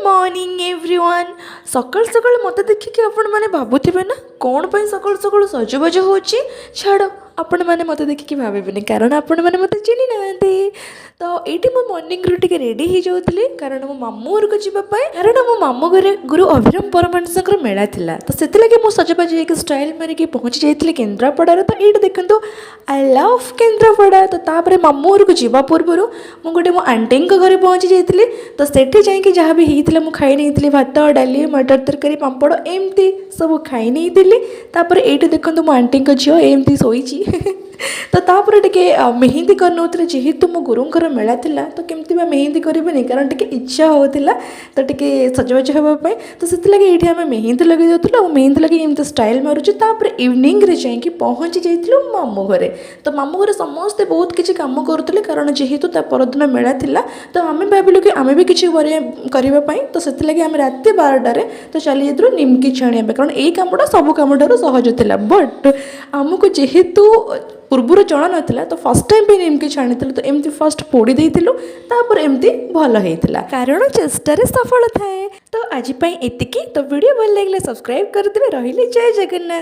Morning everyone सकाल सकाल मत देखिए आपण मैंने भावुवे ना कौन पर सकाल सकाल सजबाज हो छाड़ आपण मैंने मत देखिए भावे कारण आपण मैंने मत चिन्ह ना तो ये मो मॉर्निंग रू टे रेडी हो जाऊली कारण मो मामू घर को जीवाई कारण मो मामू घरे गुरु अभिराम परमहंसर मेला थिला तो से मुझे सजबाज हो स्टाइल मारिक पहुँची जाइए केन्द्रापड़ार तो ये देखो आई लव केन्द्रापड़ा तो तापर मामू घर को जीवा पूर्व मुझे गोटे मो आंटी घरे पहुँची जाइए तो सेठी जाकि जहाँ भी होता मुझे खाई नहीं भात डाली मटर तरकारी पापड़ एमती सब खाई नहीं तापर ये देखो मो आंटी झील एमती शोची तो तापर टे मेहंदी कर जेहेतु मो गुरुंर मेला थिला तो केमती मेहंदी करें कारण टे इच्छा होता तो टे सजबाज होगापी तो से ये आम मेहंदी लगे दूसरा मेहंदी लगे एमती स्टाइल मारुचु तापर इवनिंग रे जाकि पहुँची जाइलु मामू घरे तो मामू घरे समस्ते बहुत किसी काम करुले कारण जेहेतु परदिन मेला थिला तो आम भाविलु कि आम भी किसी करने तो से आम रात 12टार तो चली जाइलु निमकी छाणिया कारण यही कमटा सब कम ठार सहज था बट आमको जेहेतु पूर्वर जना नाला तो फर्स्ट टाइम भी निमकी छाणी तो एमती फर्स्ट पोड़ी देइथिलु तापर एमती भल होइथिला कारण चेष्टार सफल थाए तो आज एतिकी तो वीडियो भल लगे सब्सक्राइब करदे रहिले जय जगन्नाथ।